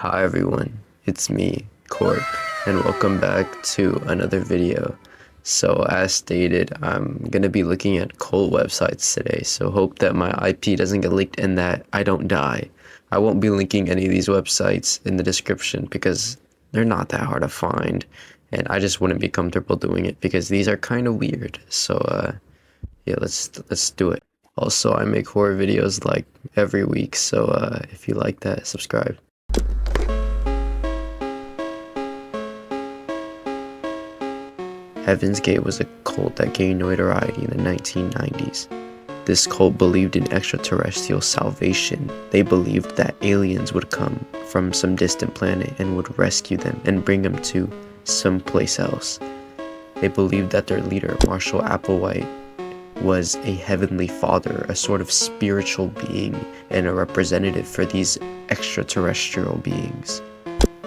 Hi everyone, it's me, Corpe, and welcome back to another video. So as stated, I'm gonna be looking at cult websites today, so hope that my IP doesn't get leaked and that I don't die. I won't be linking any of these websites in the description because they're not that hard to find, and I just wouldn't be comfortable doing it because these are kind of weird. So yeah, let's do it. Also, I make horror videos like every week, so if you like that, subscribe. Heaven's Gate was a cult that gained notoriety in the 1990s. This cult believed in extraterrestrial salvation. They believed that aliens would come from some distant planet and would rescue them and bring them to someplace else. They believed that their leader, Marshall Applewhite, was a heavenly father, a sort of spiritual being, and a representative for these extraterrestrial beings.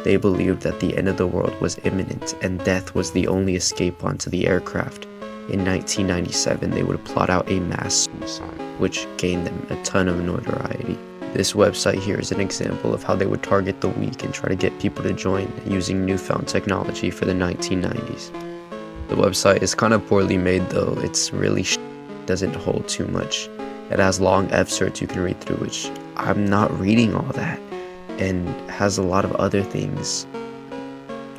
They believed that the end of the world was imminent and death was the only escape onto the aircraft. In 1997, they would plot out a mass suicide, which gained them a ton of notoriety. This website here is an example of how they would target the weak and try to get people to join using newfound technology for the 1990s. The website is kind of poorly made though. It's really doesn't hold too much. It has long excerpts you can read through, which I'm not reading all that, and has a lot of other things.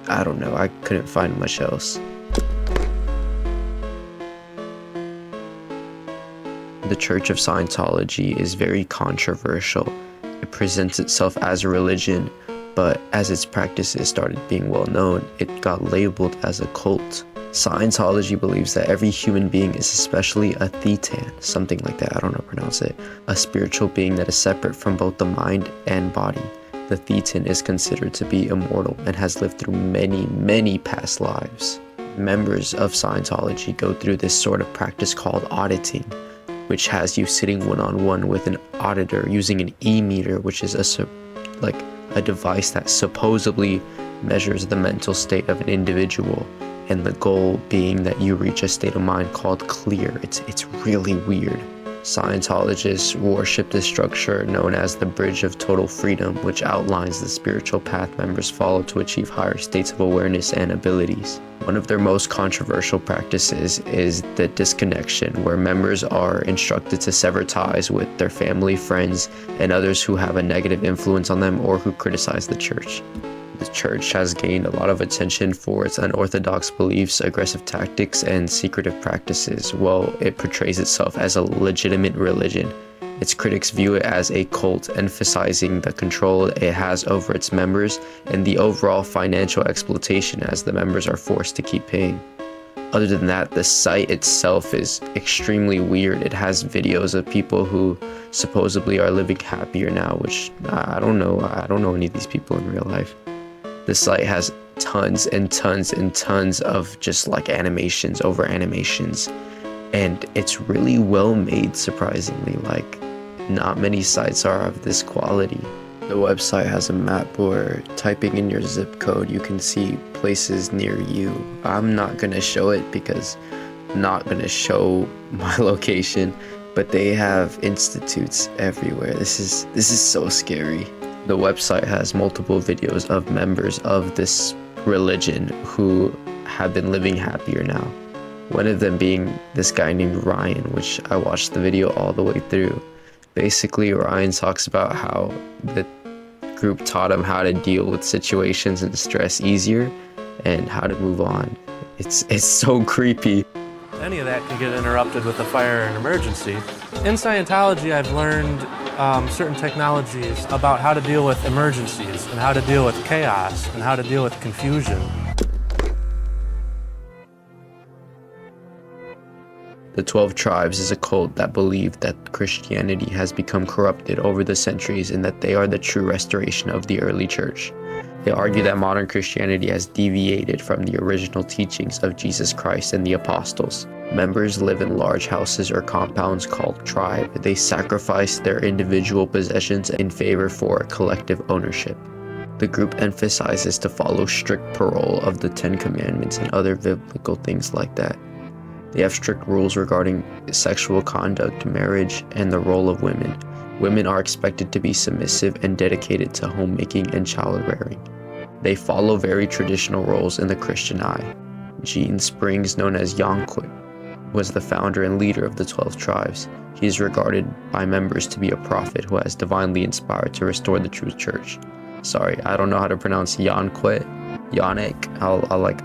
I don't know, I couldn't find much else. The Church of Scientology is very controversial. It presents itself as a religion, but as its practices started being well known, it got labeled as a cult. Scientology believes that every human being is especially a thetan, something like that, I don't know how to pronounce it, a spiritual being that is separate from both the mind and body. The thetan is considered to be immortal and has lived through many past lives. Members of Scientology go through this sort of practice called auditing, which has you sitting one-on-one with an auditor using an e-meter, which is a device that supposedly measures the mental state of an individual, and the goal being that you reach a state of mind called clear. It's really weird. Scientologists worship this structure known as the Bridge of Total Freedom, which outlines the spiritual path members follow to achieve higher states of awareness and abilities. One of their most controversial practices is the disconnection, where members are instructed to sever ties with their family, friends, and others who have a negative influence on them or who criticize the church. The church has gained a lot of attention for its unorthodox beliefs, aggressive tactics, and secretive practices, while it portrays itself as a legitimate religion. Its critics view it as a cult, emphasizing the control it has over its members and the overall financial exploitation as the members are forced to keep paying. Other than that, the site itself is extremely weird. It has videos of people who supposedly are living happier now, which I don't know. I don't know any of these people in real life. The site has tons and tons of just like animations over animations, and it's really well made, surprisingly. Like, not many sites are of this quality. The website has a map where typing in your zip code you can see places near you. I'm not gonna show it because I'm not gonna show my location, but they have institutes everywhere. This is so scary. The website has multiple videos of members of this religion who have been living happier now. One of them being this guy named Ryan, which I watched the video all the way through. Basically, Ryan talks about how the group taught him how to deal with situations and stress easier and how to move on. It's so creepy. Any of that can get interrupted with a fire and emergency. In Scientology, I've learned certain technologies about how to deal with emergencies and how to deal with chaos and how to deal with confusion. The 12 Tribes is a cult that believe that Christianity has become corrupted over the centuries and that they are the true restoration of the early church. They argue that modern Christianity has deviated from the original teachings of Jesus Christ and the apostles. Members live in large houses or compounds called tribe. They sacrifice their individual possessions in favor for collective ownership. The group emphasizes to follow strict parole of the 10 Commandments and other biblical things like that. They have strict rules regarding sexual conduct, marriage, and the role of women. Women are expected to be submissive and dedicated to homemaking and child rearing. They follow very traditional roles in the Christian eye. Gene Springs, known as Yonquit, was the founder and leader of the 12 tribes. He is regarded by members to be a prophet who has divinely inspired to restore the true church. Sorry, I don't know how to pronounce Yonquit. Yonic, I'll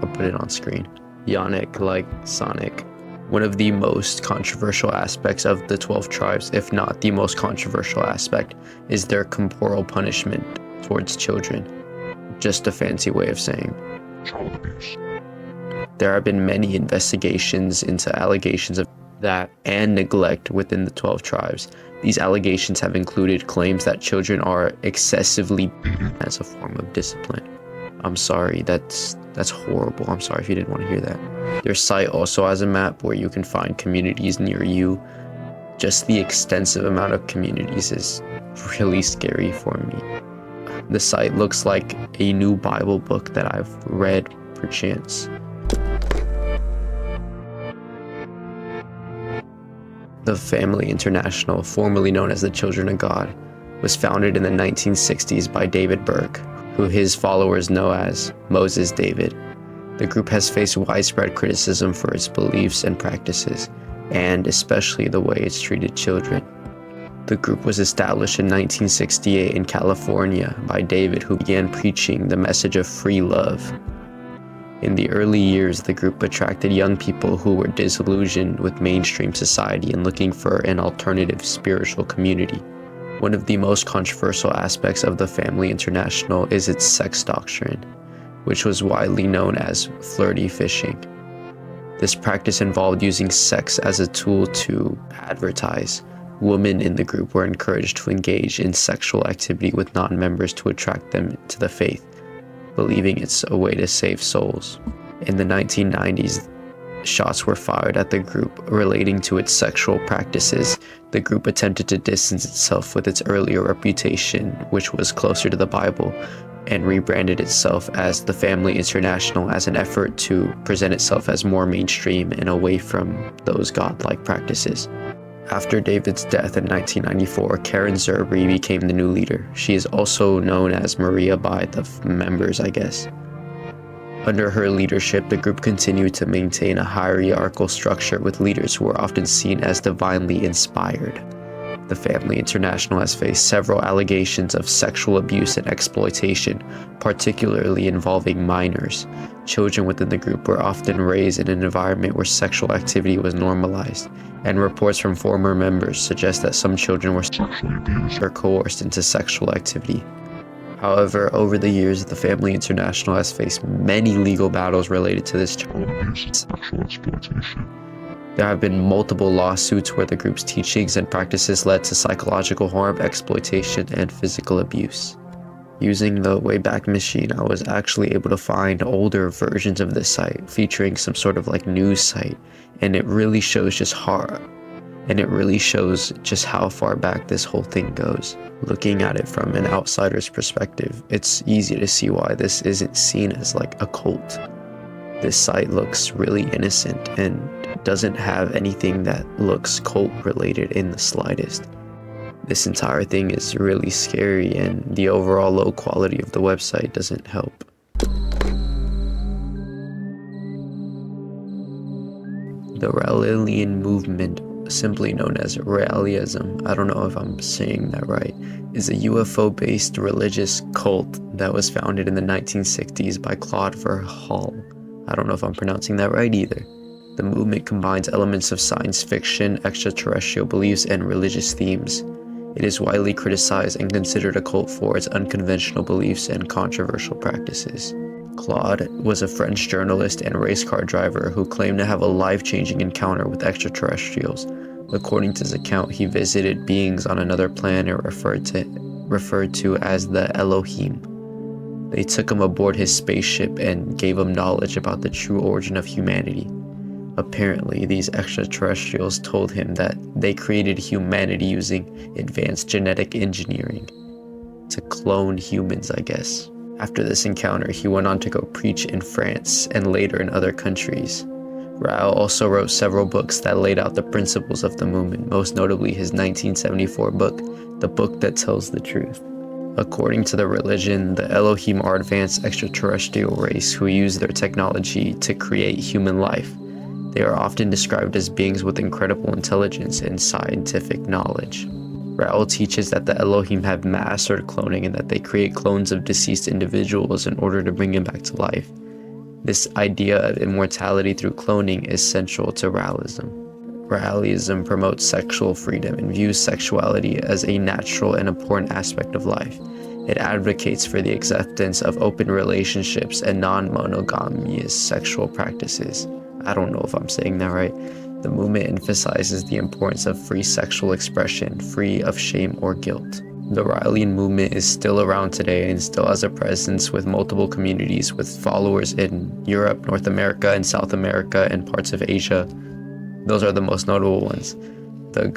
put it on screen. Yonic, like Sonic. One of the most controversial aspects of the 12 tribes, if not the most controversial aspect, is their corporal punishment towards children. Just a fancy way of saying child abuse. There have been many investigations into allegations of that and neglect within the 12 tribes. These allegations have included claims that children are excessively beaten as a form of discipline. I'm sorry, that's horrible. I'm sorry if you didn't want to hear that. Their site also has a map where you can find communities near you. Just the extensive amount of communities is really scary for me. The site looks like a new Bible book that I've read perchance. The Family International, formerly known as the Children of God, was founded in the 1960s by David Burke, who his followers know as Moses David. The group has faced widespread criticism for its beliefs and practices, and especially the way it's treated children. The group was established in 1968 in California by David, who began preaching the message of free love. In the early years, the group attracted young people who were disillusioned with mainstream society and looking for an alternative spiritual community. One of the most controversial aspects of the Family International is its sex doctrine, which was widely known as flirty fishing. This practice involved using sex as a tool to advertise. Women in the group were encouraged to engage in sexual activity with non-members to attract them to the faith, believing it's a way to save souls. In the 1990s, shots were fired at the group relating to its sexual practices. The group attempted to distance itself with its earlier reputation, which was closer to the Bible, and rebranded itself as the Family International as an effort to present itself as more mainstream and away from those godlike practices. After David's death in 1994, Karen Zerby became the new leader. She is also known as Maria by the members, I guess. Under her leadership, the group continued to maintain a hierarchical structure with leaders who were often seen as divinely inspired. The Family International has faced several allegations of sexual abuse and exploitation, particularly involving minors. Children within the group were often raised in an environment where sexual activity was normalized, and reports from former members suggest that some children were sexually abused or coerced into sexual activity. However, over the years, the Family International has faced many legal battles related to this child abuse and sexual exploitation. There have been multiple lawsuits where the group's teachings and practices led to psychological harm, exploitation, and physical abuse. Using the Wayback Machine, I was actually able to find older versions of this site featuring some sort of like news site, and it really shows just how far back this whole thing goes. Looking at it from an outsider's perspective, it's easy to see why this isn't seen as like a cult. This site looks really innocent and doesn't have anything that looks cult related in the slightest. This entire thing is really scary, and the overall low quality of the website doesn't help. The Raelian movement, simply known as Raelism, I don't know if I'm saying that right, is a UFO-based religious cult that was founded in the 1960s by Claude Verhall. I don't know if I'm pronouncing that right either. The movement combines elements of science fiction, extraterrestrial beliefs, and religious themes. It is widely criticized and considered a cult for its unconventional beliefs and controversial practices. Claude was a French journalist and race car driver who claimed to have a life-changing encounter with extraterrestrials. According to his account, he visited beings on another planet referred to as the Elohim. They took him aboard his spaceship and gave him knowledge about the true origin of humanity. Apparently, these extraterrestrials told him that they created humanity using advanced genetic engineering to clone humans, I guess. After this encounter, he went on to go preach in France and later in other countries. Rael also wrote several books that laid out the principles of the movement, most notably his 1974 book, The Book That Tells the Truth. According to the religion, the Elohim are advanced extraterrestrial race who use their technology to create human life. They are often described as beings with incredible intelligence and scientific knowledge. Rael teaches that the Elohim have mastered cloning and that they create clones of deceased individuals in order to bring them back to life. This idea of immortality through cloning is central to Raelism. Raelism promotes sexual freedom and views sexuality as a natural and important aspect of life. It advocates for the acceptance of open relationships and non-monogamous sexual practices. I don't know if I'm saying that right. The movement emphasizes the importance of free sexual expression, free of shame or guilt. The Raelian movement is still around today and still has a presence with multiple communities with followers in Europe, North America, and South America, and parts of Asia. Those are the most notable ones. The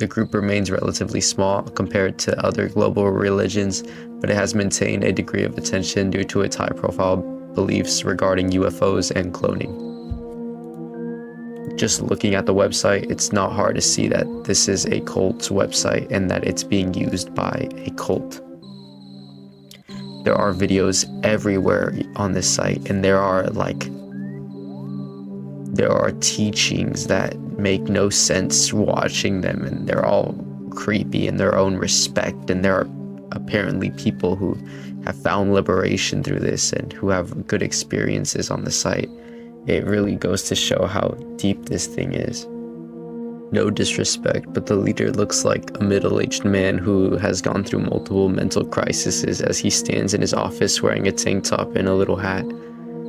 group remains relatively small compared to other global religions, but it has maintained a degree of attention due to its high-profile beliefs regarding UFOs and cloning. Just looking at the website, it's not hard to see that this is a cult's website and that it's being used by a cult. There are videos everywhere on this site, and there are teachings that make no sense watching them, and they're all creepy in their own respect, and there are apparently people who have found liberation through this and who have good experiences on the site. It really goes to show how deep this thing is. No disrespect, but the leader looks like a middle-aged man who has gone through multiple mental crises as he stands in his office wearing a tank top and a little hat.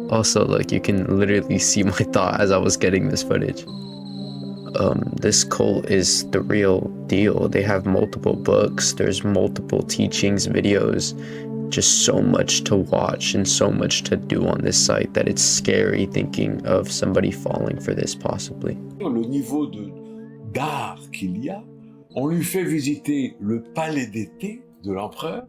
Also, look, you can literally see my thought as I was getting this footage. This cult is the real deal. They have multiple books, there's multiple teachings, videos, just so much to watch and so much to do on this site that it's scary thinking of somebody falling for this possibly. Le niveau d'art qu'il y a, on lui fait visiter le palais d'été de l'empereur.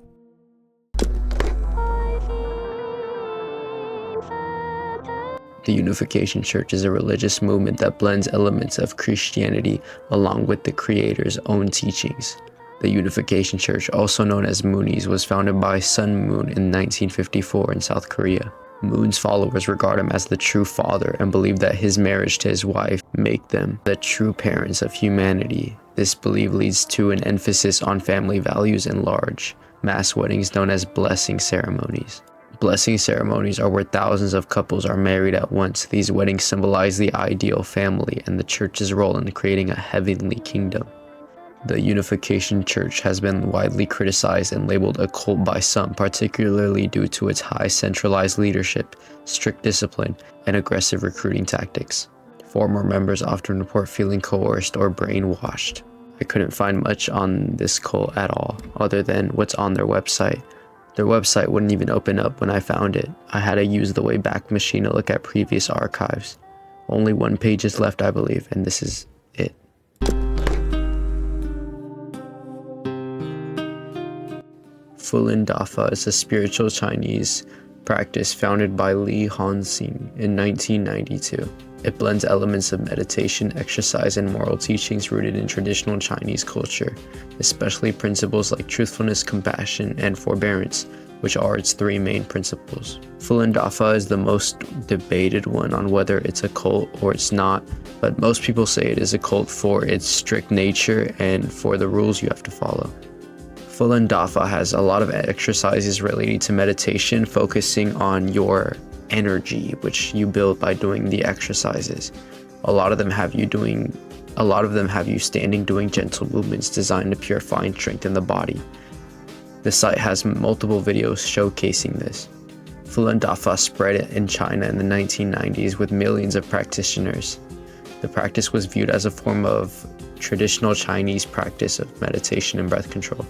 The Unification Church is a religious movement that blends elements of Christianity along with the creator's own teachings. The Unification Church, also known as Moonies, was founded by Sun Moon in 1954 in South Korea. Moon's followers regard him as the true father and believe that his marriage to his wife make them the true parents of humanity. This belief leads to an emphasis on family values and large mass weddings known as blessing ceremonies. Blessing ceremonies are where thousands of couples are married at once. These weddings symbolize the ideal family and the church's role in creating a heavenly kingdom. The Unification Church has been widely criticized and labeled a cult by some, particularly due to its high centralized leadership, strict discipline, and aggressive recruiting tactics. Former members often report feeling coerced or brainwashed. I couldn't find much on this cult at all, other than what's on their website. Their website wouldn't even open up when I found it. I had to use the Wayback Machine to look at previous archives. Only one page is left, I believe, and this is it. Falun Dafa is a spiritual Chinese practice founded by Li Hongxing in 1992. It blends elements of meditation, exercise, and moral teachings rooted in traditional Chinese culture, especially principles like truthfulness, compassion, and forbearance, which are its three main principles. Falun Dafa is the most debated one on whether it's a cult or it's not, but most people say it is a cult for its strict nature and for the rules you have to follow. Falun Dafa has a lot of exercises related to meditation, focusing on your energy, which you build by doing the exercises. A lot of them have you standing doing gentle movements designed to purify and strengthen the body. The site has multiple videos showcasing this. Falun Dafa spread in China in the 1990s with millions of practitioners. The practice was viewed as a form of traditional Chinese practice of meditation and breath control,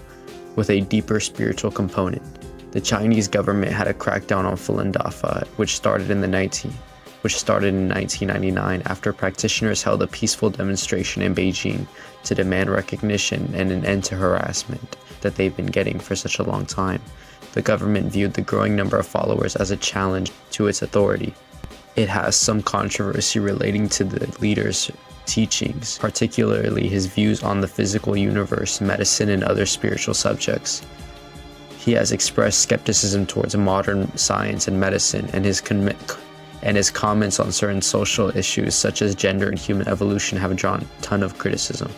with a deeper spiritual component. The Chinese government had a crackdown on Falun Dafa, which started in 1999 after practitioners held a peaceful demonstration in Beijing to demand recognition and an end to harassment that they've been getting for such a long time. The government viewed the growing number of followers as a challenge to its authority. It has some controversy relating to the leader's teachings, particularly his views on the physical universe, medicine, and other spiritual subjects. He has expressed skepticism towards modern science and medicine, and his comments on certain social issues such as gender and human evolution have drawn a ton of criticism.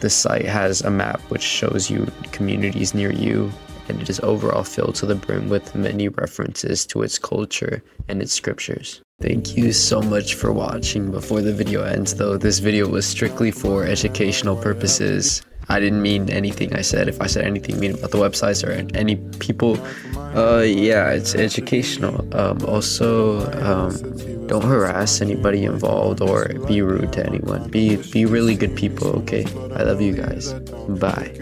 The site has a map which shows you communities near you, and it is overall filled to the brim with many references to its culture and its scriptures. Thank you so much for watching. Before the video ends though, this video was strictly for educational purposes. I didn't mean anything I said. If I said anything mean about the websites or any people, yeah, it's educational. Also, don't harass anybody involved or be rude to anyone. Be really good people, okay? I love you guys. Bye.